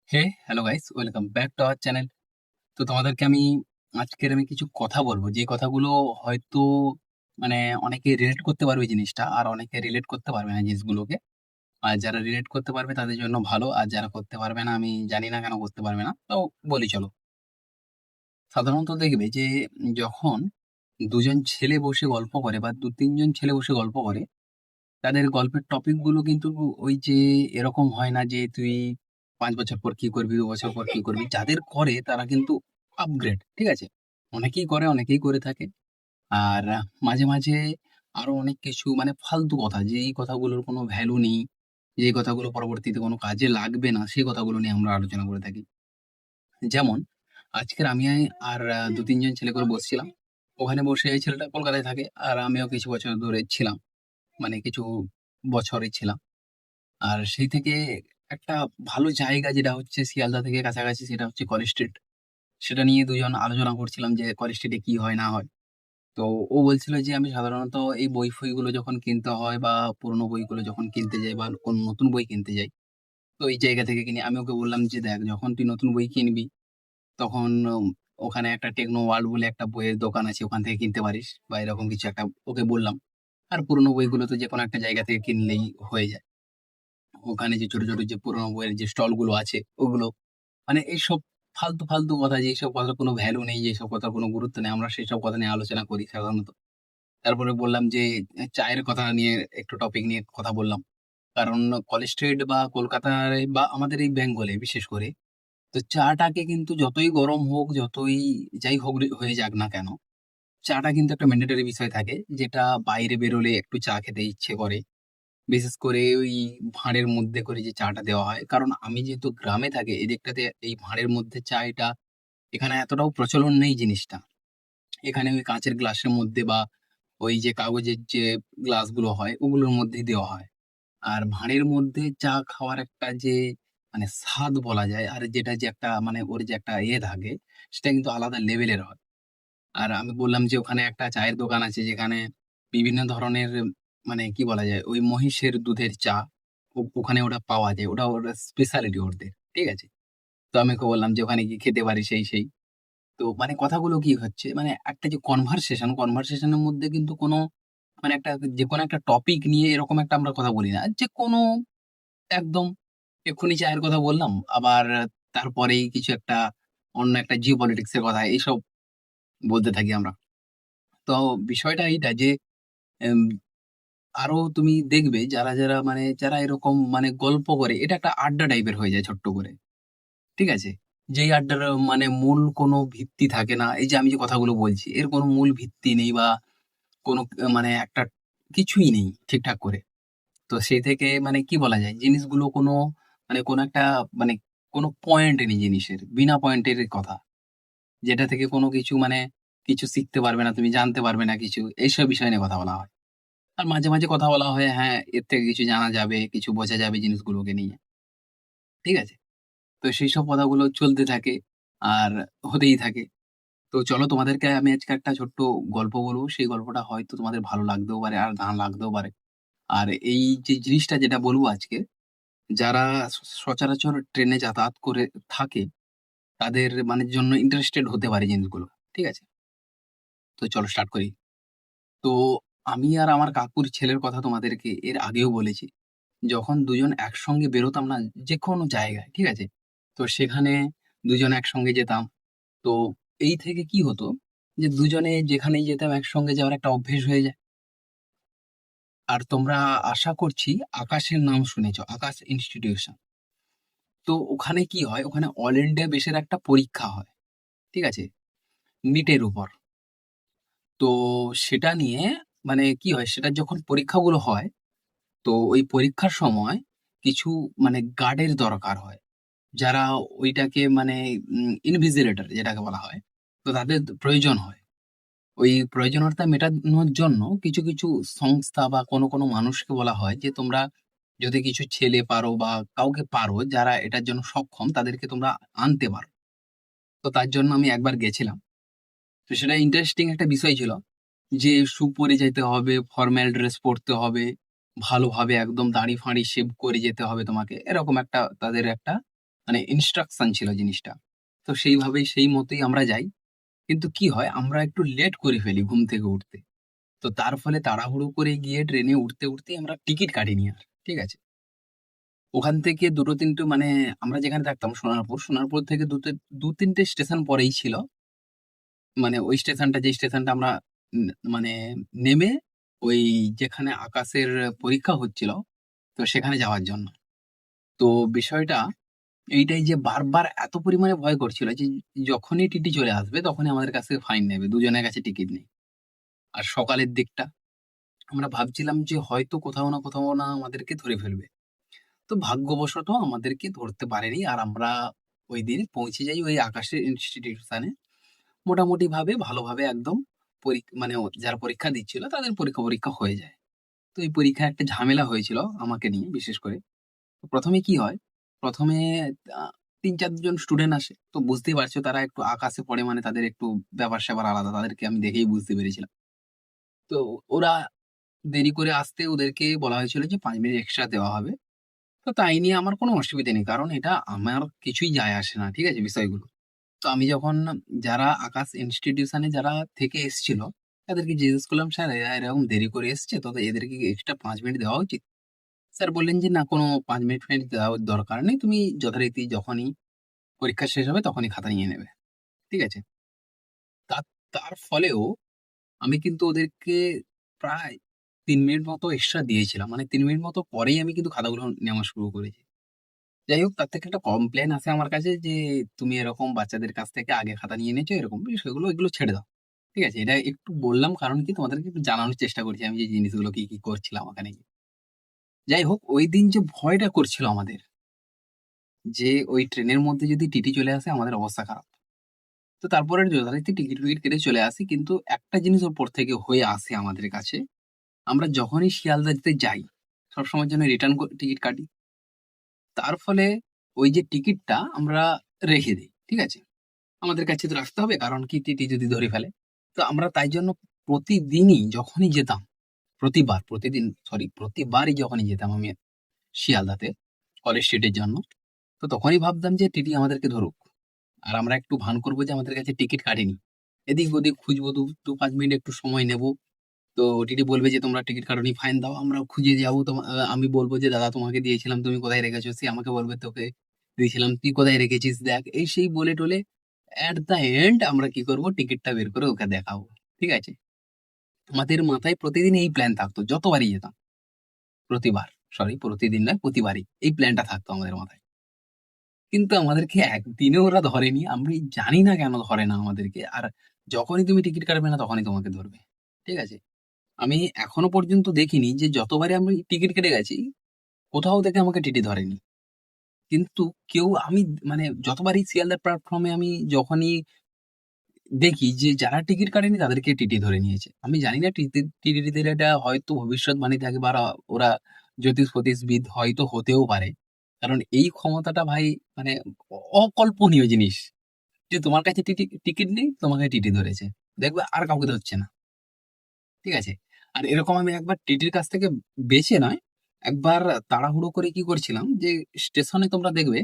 Hello guys, welcome back to our channel. তো তোমাদেরকে আজকের কিছু কথা বলবো, যে কথাগুলো হয়তো মানে অনেকে রিলেট করতে পারবে জিনিসটা, আর অনেকে রিলেট করতে পারবে না জিনিসগুলোকে। আর যারা রিলেট করতে পারবে তাদের জন্য ভালো, আর যারা করতে পারবে না আমি জানি না কেন করতে পারবে না। তো বলি চলো। সাধারণত দেখবে যে যখন দুজন ছেলে বসে গল্প করে বা দু তিনজন ছেলে বসে গল্প করে, তাদের গল্পের টপিক গুলো কিন্তু ওই যে এরকম হয় না যে তুই 5 বছর পর কি করবি, 2 বছর পর কি করবি। যাদের করে তারা কিন্তু আপগ্রেড, ঠিক আছে। অনেকেই করে, অনেকেই করে থাকে। আর মাঝে মাঝে আরো অনেক কিছু মানে ফালতু কথা, যে এই কথাগুলোর কোনো ভ্যালু নেই, যে এই কথাগুলো পরবর্তীতে কোনো কাজে লাগবে না, সেই কথাগুলো নিয়ে আমরা আলোচনা করে থাকি। যেমন আজকের আমি আর দু তিনজন ছেলে করে বসছিলাম। ওখানে বসে এই ছেলেটা কলকাতায় থাকে, আর আমিও কিছু বছর ধরে ছিলাম, মানে কিছু বছরই ছিলাম। আর সেই থেকে একটা ভালো জায়গা যেটা হচ্ছে শিয়ালদা থেকে কাছাকাছি, সেটা হচ্ছে কলেজ স্ট্রিট। সেটা নিয়ে দুজন আলোচনা করছিলাম যে কলেজ স্ট্রিটে কি হয় না হয়। তো ও বলছিল যে আমি সাধারণত এই বই ফইগুলো যখন কিনতে হয় বা পুরোনো বইগুলো যখন কিনতে যাই বা কোন নতুন বই কিনতে যাই, তো এই জায়গা থেকে কিনি। আমি ওকে বললাম যে দেখ, যখন তুই নতুন বই কিনবি তখন ওখানে একটা টেকনো ওয়ার্ল্ড বলে একটা বইয়ের দোকান আছে, ওখান থেকে কিনতে পারিস বা এরকম কিছু একটা ওকে বললাম। আর পুরোনো বইগুলো তো যে কোনো একটা জায়গা থেকে কিনলেই হয়ে যায়। ওখানে যে ছোট ছোট যে পুরোনো বইয়ের যে স্টল গুলো আছে ওগুলো, মানে এইসব ফালতু ফালতু কথা, যে এইসব কথার কোনো ভ্যালু নেই, যেসব কথার কোনো গুরুত্ব নেই, আমরা সেসব কথা নিয়ে আলোচনা করি সাধারণত। তারপরে বললাম যে চায়ের কথা নিয়ে একটু টপিক নিয়ে কথা বললাম। কারণ কলেজ স্ট্রিট বা কলকাতায় বা আমাদের এই বেঙ্গলে বিশেষ করে, তো চাটাকে কিন্তু যতই গরম হোক, যতই যাই হোক হয়ে যাক না কেন, চাটা কিন্তু একটা ম্যান্ডেটরি বিষয় থাকে, যেটা বাইরে বেরোলে একটু চা খেতে ইচ্ছে করে। বিশেষ করে ওই ভাঁড়ের মধ্যে করে যে চাটা দেওয়া হয়, কারণ আমি যেহেতু গ্রামে থাকি এদিকটাতে, এই ভাঁড়ের মধ্যে চা এটা এখানে এতটাও প্রচলন নেই জিনিসটা। এখানে ওই কাঁচের গ্লাসের মধ্যে বা ওই যে কাগজের যে গ্লাসগুলো হয় ওগুলোর মধ্যেই দেওয়া হয়। আর ভাঁড়ের মধ্যে চা খাওয়ার একটা যে মানে স্বাদ বলা যায়, আর যেটা যে একটা মানে ওর যে একটা থাকে, সেটা কিন্তু আলাদা লেভেলের হয়। আর আমি বললাম যে ওখানে একটা চায়ের দোকান আছে যেখানে বিভিন্ন ধরনের মানে কি বলা যায়, ওই মহিষের দুধের চা ওখানে ওটা পাওয়া যায়, ওটা ওর স্পেশালিটি ওদের, ঠিক আছে। তো আমি ওকে বললাম যে ওখানে গিয়ে খেতে পারি, সেই তো মানে কথাগুলো কি হচ্ছে, মানে একটা যে কনভারসেশনের মধ্যে কিন্তু কোনো মানে একটা যে কোনো একটা টপিক নিয়ে এরকম একটা আমরা কথা বলি না, যে কোনো একদম এক্ষুনি চায়ের কথা বললাম, আবার তারপরেই কিছু একটা অন্য একটা জিও পলিটিক্স এর কথা, এইসব বলতে থাকি আমরা। তো বিষয়টা এইটা যে এম, আরো তুমি দেখবে যারা যারা মানে যারা এরকম মানে গল্প করে, এটা একটা আড্ডা টাইপের হয়ে যায় ছোট্ট করে, ঠিক আছে। যেই আড্ডার মানে মূল কোনো ভিত্তি থাকে না, এই যে আমি যে কথাগুলো বলছি এর কোনো মূল ভিত্তি নেই বা কোনো মানে একটা কিছুই নেই ঠিকঠাক করে। তো সেই থেকে মানে কি বলা যায়, জিনিসগুলো কোনো মানে কোনো একটা মানে কোনো পয়েন্ট নেই জিনিসের, বিনা পয়েন্টের কথা, যেটা থেকে কোনো কিছু মানে কিছু শিখতে পারবে না, তুমি জানতে পারবে না কিছু, এইসব বিষয় নিয়ে কথা বলা হয়। আর মাঝে মাঝে কথা বলা হয়, হ্যাঁ, এর থেকে কিছু জানা যাবে, কিছু বোঝা যাবে জিনিসগুলোকে নিয়ে, ঠিক আছে। তো সেই সব কথাগুলো চলতে থাকে আর হতেই থাকে। তো চলো, তোমাদেরকে আমি আজকে একটা ছোট্ট গল্প বলবো। সেই গল্পটা হয়তো তোমাদের ভালো লাগতেও পারে আর না লাগতেও পারে। আর এই যে জিনিসটা যেটা বলবো আজকে, যারা সচরাচর ট্রেনে যাতায়াত করে থাকে তাদের মানে জন্য ইন্টারেস্টেড হতে পারে জিনিসগুলো, ঠিক আছে। তো চলো স্টার্ট করি। তো আমি আর আমার কাকুর ছেলের কথা তোমাদেরকে এর আগেও বলেছি। যখন দুজন একসঙ্গে বেরোতাম না যেকোনো জায়গায়, ঠিক আছে? তো সেখানে দুজন একসঙ্গে যেতাম। তো এই থেকে কি হতো, যে দুজনে যেখানেই যেতাম একসঙ্গে যাওয়ার একটা অভ্যেস হয়ে যায়। আর তোমরা আশা করছি আকাশের নাম শুনেছো, আকাশ ইনস্টিটিউশন। তো ওখানে কি হয়, ওখানে অল ইন্ডিয়া বেসের একটা পরীক্ষা হয়, ঠিক আছে? নিটের উপর। তো সেটা নিয়ে মানে কি হয়, সেটা যখন পরীক্ষাগুলো হয়, তো ওই পরীক্ষার সময় কিছু মানে গার্ডের দরকার হয়, যারা ওইটাকে মানে ইনভিজিলেটর যেটাকে বলা হয়, তো তাদের প্রয়োজন হয়। ওই প্রয়োজনীয়তা মেটানোর জন্য কিছু কিছু সংস্থা বা কোনো কোনো মানুষকে বলা হয় যে তোমরা যদি কিছু ছেলে পারো বা কাউকে পারো যারা এটার জন্য সক্ষম, তাদেরকে তোমরা আনতে পারো। তো তার জন্য আমি একবার গেছিলাম। তো সেটা ইন্টারেস্টিং একটা বিষয় ছিল, যে শু পরে যেতে হবে, ফর্মাল ড্রেস পরতে হবে, ভালোভাবে একদম দাড়ি ফাঁড়ি শেভ করে যেতে হবে তোমাকে, এরকম একটা তাদের একটা মানে ইনস্ট্রাকশন ছিল জিনিসটা। তো সেইভাবেই সেই মতোই আমরা যাই। কিন্তু কি হয় আমরা একটু লেট করে ফেলি ঘুম থেকে উঠতে। তো তার ফলে তাড়াহুড়ো করে গিয়ে ট্রেনে উঠতেই আমরা টিকিট কাটিনি আর। ঠিক আছে? ওখান থেকে ২টো ৩টো মানে আমরা যেখানে থাকতাম সোনারপুর থেকে ২-৩ টে স্টেশন পরেই ছিল। মানে ওই স্টেশনটা যেই স্টেশনটা আমরা মানে নেমে ওই যেখানে আকাশের পরীক্ষা হচ্ছিল, তো সেখানে যাওয়ার জন্য। তো বিষয়টা এইটাই যে বারবার এত পরিমাণে ভয় করছিল যে যখনই টিটি চলে আসবে তখনই আমাদের কাছ থেকে ফাইন নেবে। দুজনের কাছে টিকিট নেই। আর সকালের দিকটা আমরা ভাবছিলাম যে হয়তো কোথাও না আমাদেরকে ধরে ফেলবে। তো ভাগ্যবশত আমাদেরকে ধরতে পারেনি। আর আমরা ঐদিন পৌঁছে যাই ওই আকাশের ইনস্টিটিউশনে। মোটামুটি ভাবে ভালোভাবে একদম মানে যারা পরীক্ষা দিচ্ছিল তাদের পরীক্ষা হয়ে যায়। তো এই পরীক্ষায় একটা ঝামেলা হয়েছিল আমাকে নিয়ে বিশেষ করে। তো ১ম এ কি হয়? ১ম এ আ ৩-৪ জন স্টুডেন্ট আসে। তো বুঝতেই পারছো তারা একটু আকাশে পড়ে মানে তাদের একটু ব্যাপার-স্যাপার আলাদা। তাদেরকে আমি দেখেই বুঝতে পেরেছিলাম। তো ওরা দেরি করে আসতে ওদেরকে বলা হয়েছিল যে ৫ মিনিট এক্সট্রা দেওয়া হবে। তো তাই নিয়ে আমার কোনো অসুবিধা নেই। কারণ এটা আমার কিছুই যায় আসে না। ঠিক আছে? বিষয়গুলো। তো আমি যখন যারা আকাশ ইনস্টিটিউশন এ যারা থেকে এসছিল, তাদেরকে জিজ্ঞেস করলাম, "স্যার এরা এরকম দেরি করে এসছে, তো এদেরকে কি এক্সট্রা ৫ মিনিট দেওয়া উচিত?" স্যার বললেন যে, "না, কোনো ৫ মিনিট ফাইনিট দেওয়ার দরকার নেই। তুমি যথারীতি যখনই পরীক্ষা শেষ হবে তখনই খাতা নিয়ে নেবে।" ঠিক আছে? তা তার ফলেও আমি কিন্তু ওদেরকে প্রায় ৩ মিনিট মতো এক্সট্রা দিয়েছিলাম। মানে ৩ মিনিট মতো পরেই আমি কিন্তু খাতাগুলো নেওয়া শুরু করেছি। যাই হোক তার থেকে একটা কমপ্লেইন আসে আমার কাছে যে, "তুমি এরকম বাচ্চাদের কাছ থেকে আগে খাতা নিয়ে নিয়েছো এরকম বিষয়গুলো এগুলো ছেড়ে দাও।" ঠিক আছে? এটা একটু বললাম কারণ কি তোমাদেরকে একটু জানানোর চেষ্টা করছি আমি যে জিনিসগুলো কি করছিলাম ওখানে গিয়ে। যাই হোক ঐদিন যে ভয়টা করছিল আমাদের যে ওই ট্রেনের মধ্যে যদি টিটি চলে আসে আমাদের অবস্থা খারাপ। তো তারপরে যথারীতি টিকিট-ফিকিট কেটে চলে আসি। কিন্তু একটা জিনিস ওপর থেকে হয়ে আসে আমাদের কাছে। আমরা যখনই শিয়ালদা যেতে যাই, সবসময়ের জন্য রিটার্ন টিকিট কাটি। তার ফলে ওই যে টিকিটটা আমরা রেখে দেই। ঠিক আছে? আমাদের কাছে তো রাখতে হবে কারণ কি টিটি যদি ধরে ফেলে। তো আমরা তাই জন্য প্রতিদিনই যখনই যেতাম, প্রতিবারই যখনই যেতাম আমি শিয়ালদাতে কলেজ স্ট্রিটের জন্য, তো তখনই ভাবতাম যে টিটি আমাদেরকে ধরুক। আর আমরা একটু ভান করব যে আমাদের কাছে টিকিট কাটেনি। এদিক ওদিক খুঁজবো ২-৫ মিনিট একটু সময় নেব। তো টিটি বলবে যে, "তোমরা টিকিট কাটোনি, ফাইন দাও।" আমরাও খুঁজে যাবো। আমি বলব যে, "দাদা তোমাকে দিয়েছিলাম, তুমি কোথায় রেখেছো?" সে আমাকে বলবে, "তোকে দিয়েছিলাম, তুই কোথায় রেখেছিস দেখ।" এই সেই বলে টলে এট দ্য এন্ড আমরা কি করব? টিকিটটা বের করে ওকে দেখাবো। ঠিক আছে? আমাদের মাথায় প্রতিদিন এই প্ল্যান থাকতো যতবারই যেতাম। প্রতিবার। প্রতিদিন নয়, প্রতিবারই। এই প্ল্যানটা থাকতো আমাদের মাথায়। কিন্তু আমাদেরকে একদিনেও ওরা ধরেনি। আমি জানি না কেন ধরে না আমাদেরকে। আর যখনই তুমি টিকিট কাটবে না তখনই তোমাকে ধরবে। ঠিক আছে? আমি এখনো পর্যন্ত দেখিনি যে যতবারই আমি টিকিট কেটে গেছি, কোথাও থেকে আমাকে টিটি ধরেনি। কিন্তু কেউ আমি মানে যতবারই শিয়ালদার প্ল্যাটফর্মে আমি যখনই দেখি যে যারা টিকিট কাটেনি তাদেরকে টিটি ধরে নিয়েছে। আমি জানি না টিটিদের এটা হয়তো ভবিষ্যৎবাণী থাকে বা ওরা জ্যোতিষ-ফতিশবিদ হয়তো হতেও পারে। কারণ এই ক্ষমতাটা ভাই মানে অকল্পনীয় জিনিস। যে তোমার কাছে টিকিট নেই, তোমাকে টিটি ধরেছে। দেখবে আর কাউকে ধরছে না। ঠিক আছে? আর এরকম আমি একবার টিটির কাছ থেকে বেঁচে নয়, একবার তাড়াহুড়ো করে কি করছিলাম যে স্টেশনে তোমরা দেখবে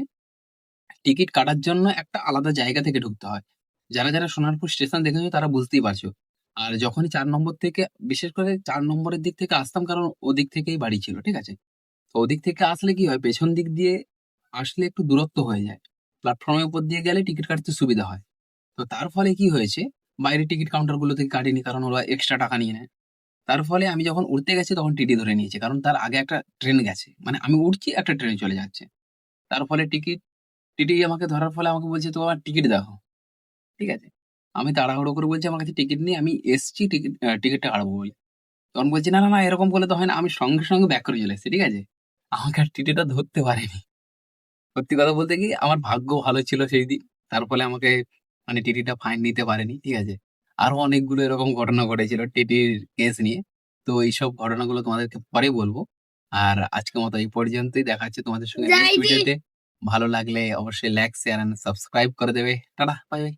টিকিট কাটার জন্য একটা আলাদা জায়গা থেকে ঢুকতে হয়। যারা সোনারপুর স্টেশন দেখেছো তারা বুঝতেই পারছো। আর যখনই ৪ নম্বর থেকে বিশেষ করে ৪ নম্বরের দিক থেকে আসতাম কারণ ওদিক থেকেই বাড়ি ছিল। ঠিক আছে? তো ওদিক থেকে আসলে কি হয় পেছন দিক দিয়ে আসলে একটু দূরত্ব হয়ে যায়। প্ল্যাটফর্মের উপর দিয়ে গেলে টিকিট কাটতে সুবিধা হয়। তো তার ফলে কি হয়েছে বাইরে টিকিট কাউন্টার গুলো থেকে কাটিনি কারণ ওরা এক্সট্রা টাকা নিয়ে নেয়। তার ফলে আমি যখন উঠতে গেছি তখন টিটি ধরে নিয়েছে। কারণ তার আগে একটা ট্রেন গেছে। মানে আমি উঠছি একটা ট্রেন চলে যাচ্ছে। তার ফলে টিটি আমাকে ধরার ফলে আমাকে বলছে, "তো আমার টিকিট দেখাও।" ঠিক আছে? আমি তাড়াহুড়ো করে বলছি, "আমার কাছে টিকিট নেই। আমি এসছি টিকিটটা কাটবো বলে।" তখন বলছে, "না, না, না এরকম করলে তো হয় না।" আমি সঙ্গে ব্যাক করে চলে এসেছি। ঠিক আছে? আমাকে আর টিটিটা ধরতে পারেনি। সত্যি কথা বলতে কি আমার ভাগ্য ভালো ছিল সেইদিন। তার ফলে আমাকে মানে টিটিটা ফাইন নিতে পারেনি। ঠিক আছে? আরো অনেকগুলো এরকম ঘটনা ঘটেছিল টিটির কেস নিয়ে। তো এইসব ঘটনাগুলো তোমাদেরকে পরে বলব। আর আজকের মতো এই পর্যন্তই। দেখা হচ্ছে তোমাদের সঙ্গে নেক্সট ভিডিওতে। ভালো লাগলে অবশ্যই লাইক, শেয়ার অ্যান্ড সাবস্ক্রাইব করে দেবে। Tata, bye, by.